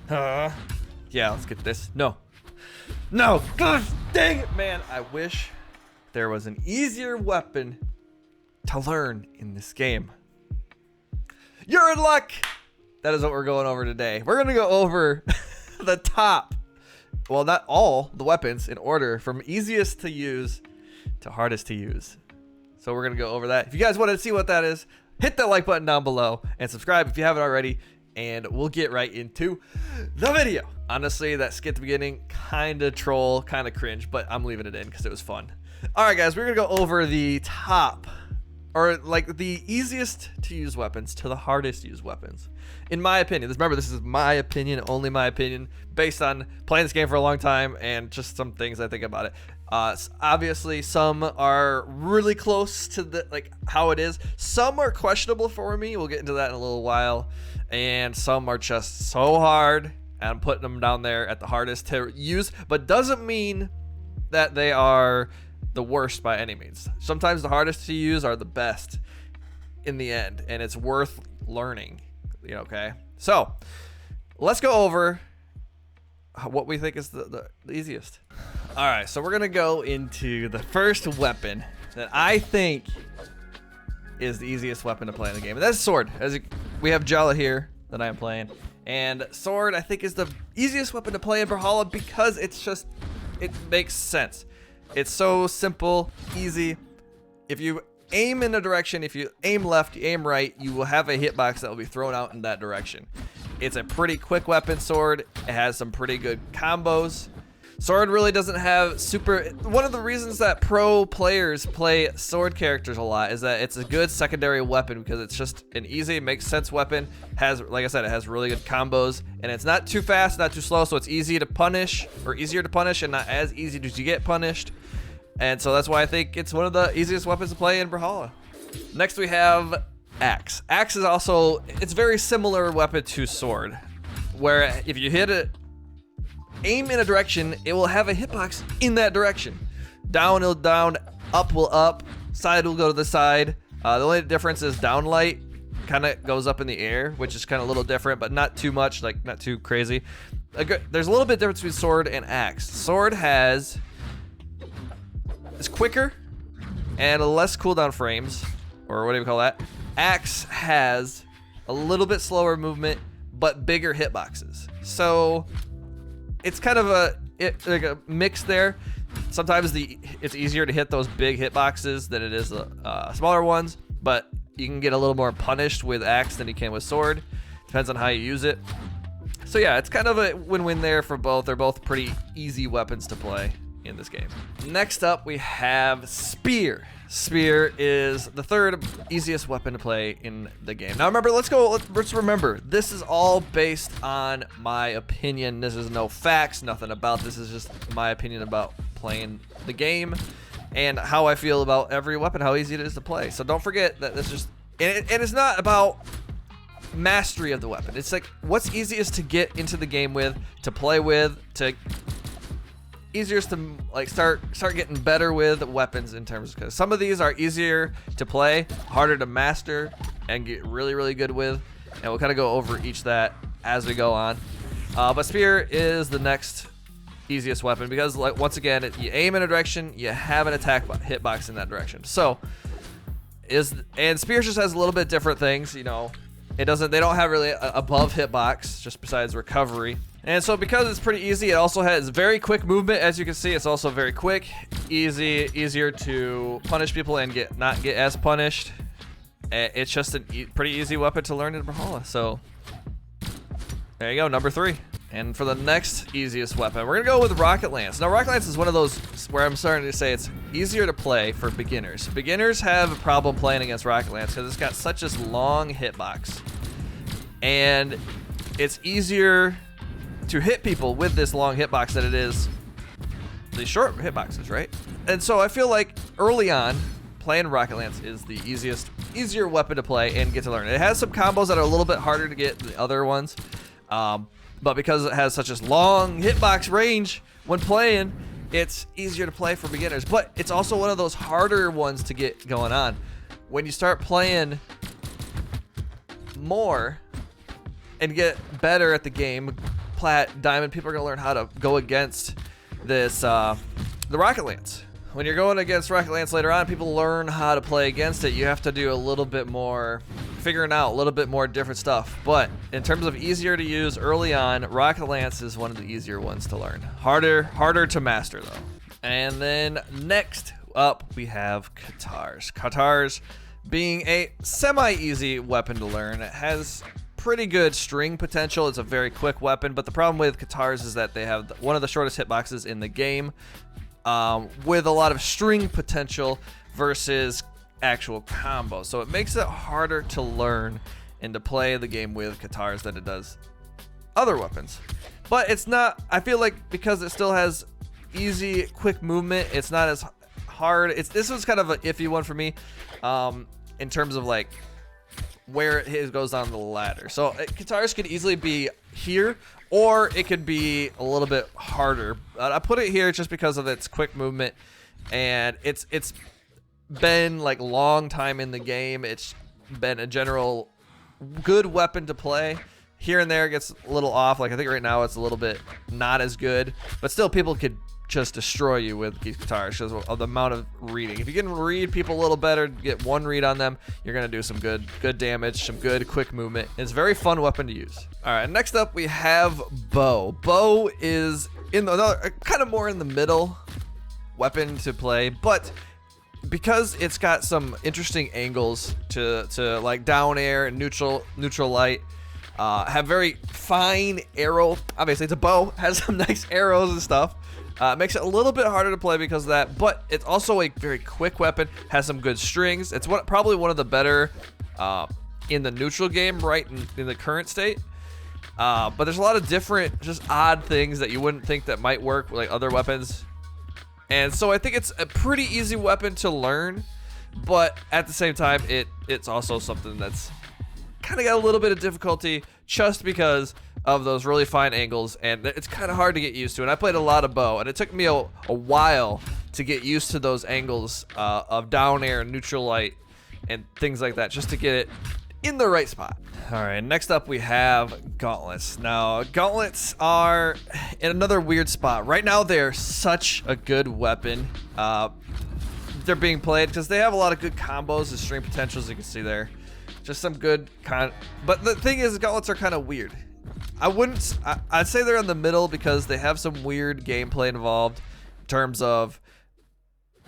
Yeah, let's get this. No. No. God, dang it, man. I wish there was an easier weapon to learn in this game. You're in luck. That is what we're going over today. We're going to go over the top. Well, not all the weapons in order from easiest to use to hardest to use. So we're going to go over that. If you guys want to see what that is, hit that like button down below and subscribe if you haven't already. And we'll get right into the video. Honestly, that skit at the beginning, kind of troll, kind of cringe, but I'm leaving it in because it was fun. All right, guys, we're going to go over the top, or like the easiest to use weapons to the hardest to use weapons. In my opinion, remember, this is my opinion, only my opinion, based on playing this game for a long time and just some things I think about it. Obviously, some are really close to the like how it is. Some are questionable for me. We'll get into that in a little while. And some are just so hard, and I'm putting them down there at the hardest to use, but doesn't mean that they are the worst by any means. Sometimes the hardest to use are the best in the end, and it's worth learning. Okay, so let's go over what we think is the easiest. All right, so we're gonna go into the first weapon that I think is the easiest weapon to play in the game, and that's sword. We have Jella here that I am playing, and sword I think is the easiest weapon to play in Brawlhalla because it makes sense. It's so simple, easy. If you aim in a direction, if you aim left, you aim right, you will have a hitbox that will be thrown out in that direction. It's a pretty quick weapon, sword. It has some pretty good combos. Sword really doesn't have one of the reasons that pro players play sword characters a lot is that it's a good secondary weapon because it's just an easy, makes sense weapon. Like I said, it has really good combos, and it's not too fast, not too slow, so it's easy to punish, or easier to punish, and not as easy to get punished. And so that's why I think it's one of the easiest weapons to play in Brawlhalla. Next we have axe. Axe is also, it's very similar weapon to sword, where if you hit it, aim in a direction, it will have a hitbox in that direction. Down will down, up will up, side will go to the side. The only difference is downlight kind of goes up in the air, which is kind of a little different, but not too much, like not too crazy. There's a little bit difference between sword and axe. Sword it's quicker and less cooldown frames, or what do you call that? Axe has a little bit slower movement, but bigger hitboxes. So it's kind of like a mix there. Sometimes it's easier to hit those big hitboxes than it is smaller ones, but you can get a little more punished with axe than you can with sword. Depends on how you use it. So yeah, it's kind of a win-win there for both. They're both pretty easy weapons to play in this game. Next up, we have spear. Spear is the third easiest weapon to play in the game. Now remember, let's remember, this is all based on my opinion. This is no facts, nothing about this. Is just my opinion about playing the game and how I feel about every weapon, how easy it is to play. So don't forget that this just, and it's not about mastery of the weapon. It's like what's easiest to get into the game with, to play with, to easiest to like start getting better with weapons in terms, because some of these are easier to play, harder to master and get really good with, and we'll kind of go over each that as we go on. But spear is the next easiest weapon because, like, once again, you aim in a direction, you have an attack hitbox in that direction. So and spear just has a little bit different things, they don't have really above hitbox, just besides recovery. And so because it's pretty easy, it also has very quick movement. As you can see, it's also very quick, easier to punish people and not get as punished. It's just a pretty easy weapon to learn in Brawlhalla. So there you go, number 3. And for the next easiest weapon, we're gonna go with Rocket Lance. Now Rocket Lance is one of those where I'm starting to say it's easier to play for beginners. Beginners have a problem playing against Rocket Lance because it's got such a long hitbox. And it's easier to hit people with this long hitbox than it is the short hitboxes, right? And so I feel like early on, playing Rocket Lance is the easier weapon to play and get to learn. It has some combos that are a little bit harder to get than the other ones, but because it has such a long hitbox range when playing, it's easier to play for beginners. But it's also one of those harder ones to get going on. When you start playing more and get better at the game, plat, diamond, people are gonna learn how to go against this the rocket lance. When you're going against rocket lance later on, people learn how to play against it. You have to do a little bit more figuring out, a little bit more different stuff. But in terms of easier to use early on, rocket lance is one of the easier ones to learn. Harder to master though. And then next up we have KATARS. KATARS, being a semi-easy weapon to learn, it has pretty good string potential. It's a very quick weapon, but the problem with KATARS is that they have one of the shortest hitboxes in the game, with a lot of string potential versus actual combos. So it makes it harder to learn and to play the game with KATARS than it does other weapons. But it's not, I feel like because it still has easy, quick movement, it's not as hard. This was kind of an iffy one for me, in terms of like where it goes on the ladder. So KATARS could easily be here, or it could be a little bit harder. I put it here just because of its quick movement, and it's been like long time in the game. It's been a general good weapon to play. Here and there it gets a little off. Like I think right now it's a little bit not as good, but still people could just destroy you with KATARS because of the amount of reading. If you can read people a little better, get one read on them, you're gonna do some good damage, some good quick movement. It's a very fun weapon to use. All right, next up we have bow. Bow is kind of more in the middle weapon to play, but because it's got some interesting angles to like down air and neutral light, have very fine arrow. Obviously it's a bow, has some nice arrows and stuff. Makes it a little bit harder to play because of that, but it's also a very quick weapon, has some good strings. It's probably one of the better in the neutral game right in the current state. But there's a lot of different, just odd things that you wouldn't think that might work with like other weapons. And so I think it's a pretty easy weapon to learn, but at the same time, it's also something that's kind of got a little bit of difficulty just because of those really fine angles, and it's kind of hard to get used to. And I played a lot of bow, and it took me a while to get used to those angles of down air, neutral light, and things like that, just to get it in the right spot. All right, next up we have gauntlets. Now, gauntlets are in another weird spot. Right now, they're such a good weapon. They're being played because they have a lot of good combos and string potentials, you can see there. Just some good but the thing is, gauntlets are kind of weird. I'd say they're in the middle because they have some weird gameplay involved in terms of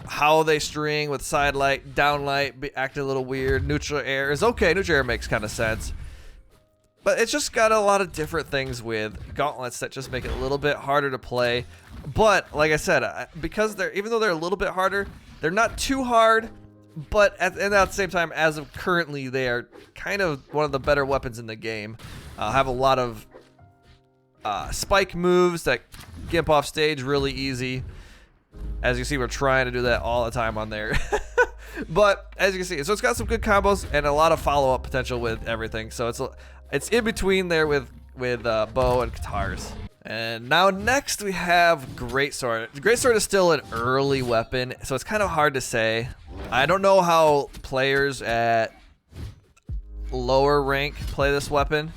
how they string with side light, down light, acting a little weird. Neutral air is okay. Neutral air makes kind of sense. But it's just got a lot of different things with gauntlets that just make it a little bit harder to play. But like I said, because even though they're a little bit harder, they're not too hard. But at the same time, as of currently, they are kind of one of the better weapons in the game. Have a lot of spike moves that gimp off stage really easy. As you see, we're trying to do that all the time on there. But as you can see, so it's got some good combos and a lot of follow-up potential with everything. So it's in between there with bow and KATARS. And now next we have Greatsword. Greatsword is still an early weapon, so it's kind of hard to say. I don't know how players at lower rank play this weapon.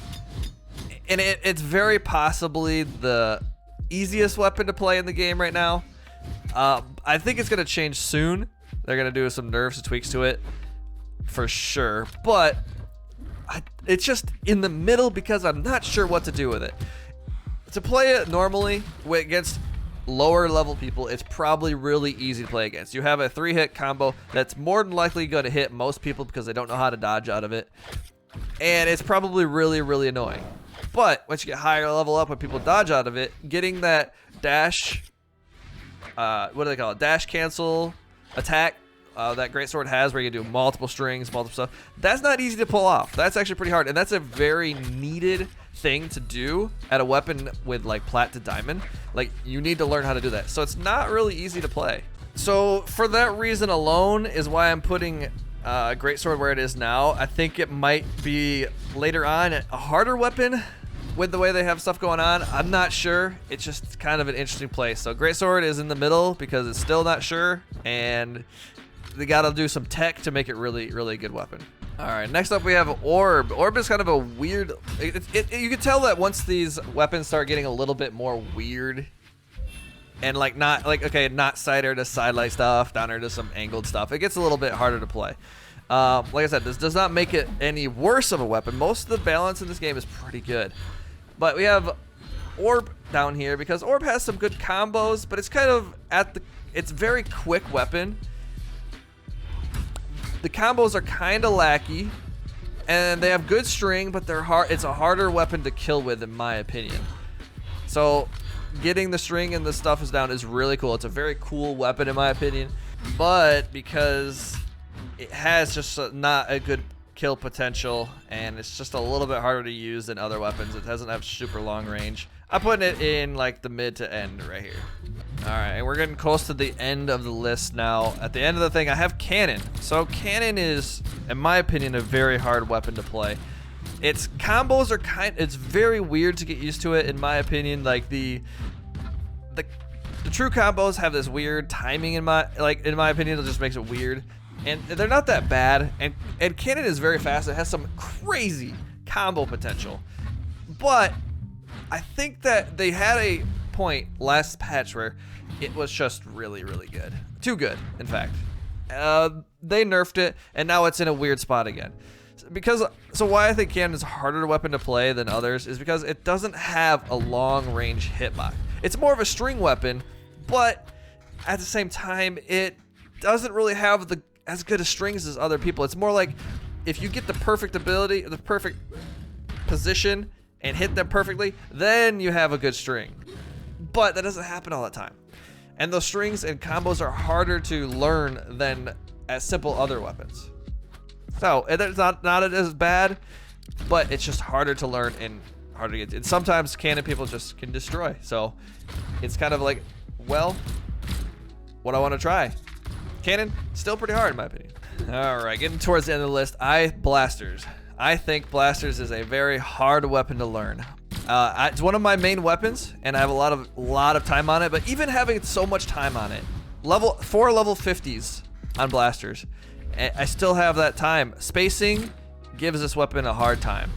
And it's very possibly the easiest weapon to play in the game right now. I think it's going to change soon. They're going to do some nerfs and tweaks to it for sure. But it's just in the middle because I'm not sure what to do with it. To play it normally against lower level people, it's probably really easy to play against. You have a 3-hit combo that's more than likely going to hit most people because they don't know how to dodge out of it. And it's probably really, really annoying. But once you get higher level up, when people dodge out of it, getting that dash, what do they call it? Dash cancel attack that Greatsword has, where you do multiple strings, multiple stuff. That's not easy to pull off. That's actually pretty hard, and that's a very needed thing to do at a weapon with like plat to diamond. Like, you need to learn how to do that. So it's not really easy to play. So for that reason alone is why I'm putting Greatsword where it is now. I think it might be later on a harder weapon with the way they have stuff going on. I'm not sure. It's just kind of an interesting place. So Greatsword is in the middle because it's still not sure, and they gotta do some tech to make it really, really good weapon. All right, next up we have Orb. Orb is kind of a weird, you can tell that once these weapons start getting a little bit more weird and like not like, okay, not side air to side light stuff, down air to some angled stuff, it gets a little bit harder to play. Like I said, this does not make it any worse of a weapon. Most of the balance in this game is pretty good. But we have Orb down here because Orb has some good combos, but it's kind of it's very quick weapon. The combos are kind of lacky, and they have good string, but they're hard. It's a harder weapon to kill with, in my opinion. So, getting the string and the stuff is down is really cool. It's a very cool weapon, in my opinion, but because it has just not a good kill potential, and it's just a little bit harder to use than other weapons. It doesn't have super long range. I'm putting it in like the mid to end right here. All right, and we're getting close to the end of the list now. At the end of the thing, I have Cannon. So Cannon is, in my opinion, a very hard weapon to play. Its combos are it's very weird to get used to it, in my opinion. Like the true combos have this weird timing in my opinion. It just makes it weird. And they're not that bad. And Cannon is very fast. It has some crazy combo potential. But I think that they had a point last patch where it was just really, really good. Too good, in fact. They nerfed it, and now it's in a weird spot again. So why I think Cannon is a harder weapon to play than others is because it doesn't have a long range hitbox. It's more of a string weapon, but at the same time, it doesn't really have as good of strings as other people. It's more like if you get the perfect ability, the perfect position, and hit them perfectly, then you have a good string. But that doesn't happen all the time. And those strings and combos are harder to learn than as simple other weapons. So it's not as bad, but it's just harder to learn and harder to get to. And sometimes Cannon people just can destroy. So it's kind of like, well, what I want to try. Cannon, still pretty hard in my opinion. All right, getting towards the end of the list, Blasters. I think Blasters is a very hard weapon to learn. It's one of my main weapons, and I have a lot of time on it. But even having so much time on it, level 50s on Blasters, I still have that time. Spacing gives this weapon a hard time.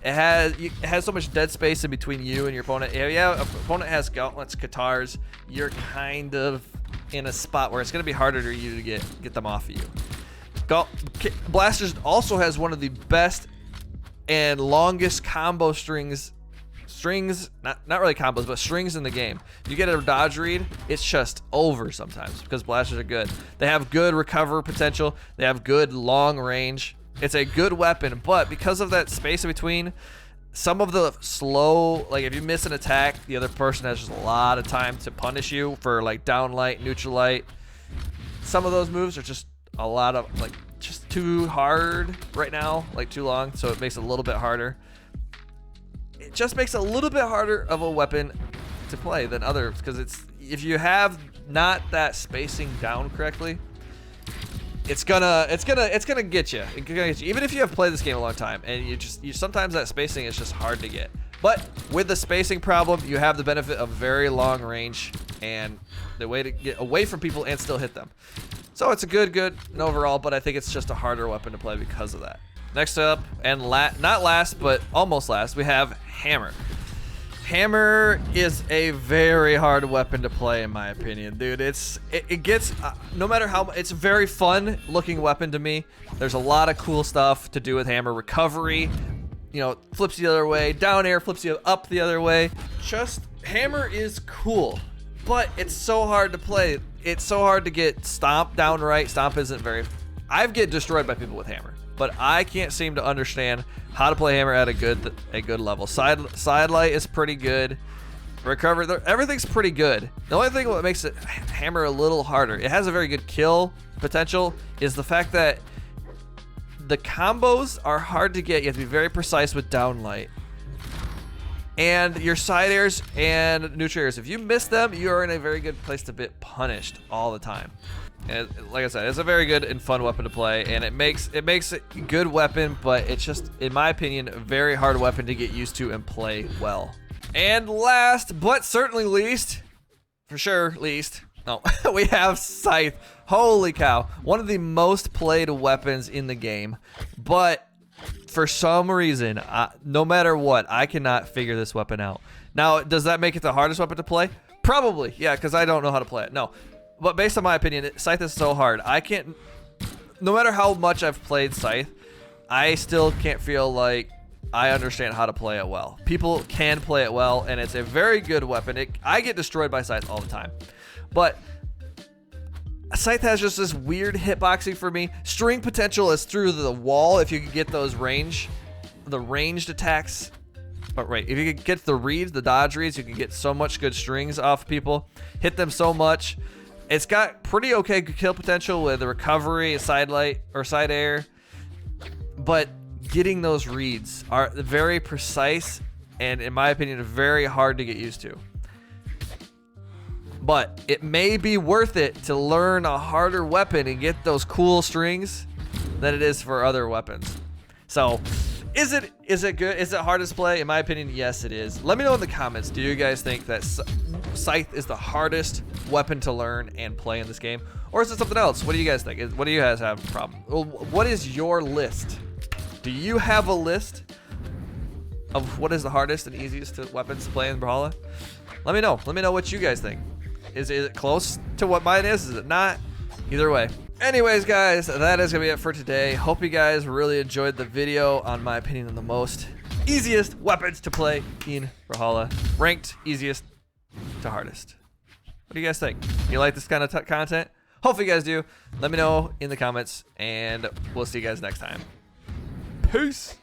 It has so much dead space in between you and your opponent. If your opponent has Gauntlets, KATARS, you're kind of in a spot where it's going to be harder for you to get them off of you. Blasters also has one of the best and longest combo strings, not really combos, but strings in the game. You get a dodge read, it's just over sometimes because Blasters are good. They have good recover potential. They have good long range. It's a good weapon, but because of that space in between, some of the slow, like if you miss an attack, the other person has just a lot of time to punish you for like down light, neutral light. Some of those moves are just a lot of like just too hard right now, like too long, so it makes it a little bit harder. It just makes it a little bit harder of a weapon to play than others because if you have not that spacing down correctly, it's gonna get you. Even if you have played this game a long time and you sometimes that spacing is just hard to get. But with the spacing problem, you have the benefit of very long range and the way to get away from people and still hit them. So it's a good overall, but I think it's just a harder weapon to play because of that. Next up, and not last, but almost last, we have Hammer. Hammer is a very hard weapon to play, in my opinion, dude. It gets no matter how, it's a very fun looking weapon to me. There's a lot of cool stuff to do with Hammer. Recovery, flips the other way. Down air flips you up the other way. Hammer is cool, but it's so hard to play. It's so hard to get Stomp down right. Stomp isn't I get destroyed by people with Hammer, but I can't seem to understand how to play Hammer at a good level. Side light is pretty good. Recover, everything's pretty good. The only thing that makes it Hammer a little harder, it has a very good kill potential, is the fact that the combos are hard to get. You have to be very precise with down light. And your side airs and neutral airs, if you miss them, you are in a very good place to get punished all the time. And like I said, it's a very good and fun weapon to play, and it makes it a good weapon, but it's just, in my opinion, a very hard weapon to get used to and play well. And last, but certainly least, for sure least, No, we have Scythe. Holy cow. One of the most played weapons in the game. But for some reason, no matter what, I cannot figure this weapon out. Now, does that make it the hardest weapon to play? Probably. Yeah, because I don't know how to play it. No. But based on my opinion, Scythe is so hard. I can't... No matter how much I've played Scythe, I still can't feel like I understand how to play it well. People can play it well, and it's a very good weapon. I get destroyed by Scythe all the time. But Scythe has just this weird hitboxing for me. String potential is through the wall if you can get those ranged attacks. But right, if you can get the reads, the dodge reads, you can get so much good strings off people. Hit them so much. It's got pretty okay kill potential with the recovery, side light, or side air. But getting those reads are very precise and, in my opinion, very hard to get used to. But it may be worth it to learn a harder weapon and get those cool strings than it is for other weapons. So, is it good? Is it hard to play? In my opinion, yes, it is. Let me know in the comments. Do you guys think that Scythe is the hardest weapon to learn and play in this game? Or is it something else? What do you guys think? What do you guys have a problem? Well, what is your list? Do you have a list of what is the hardest and easiest weapons to play in Brawlhalla? Let me know. Let me know what you guys think. Is it close to what mine is? Is it not? Either way. Anyways, guys, that is going to be it for today. Hope you guys really enjoyed the video on my opinion on the most easiest weapons to play in Brawlhalla. Ranked easiest to hardest. What do you guys think? You like this kind of content? Hopefully you guys do. Let me know in the comments, and we'll see you guys next time. Peace.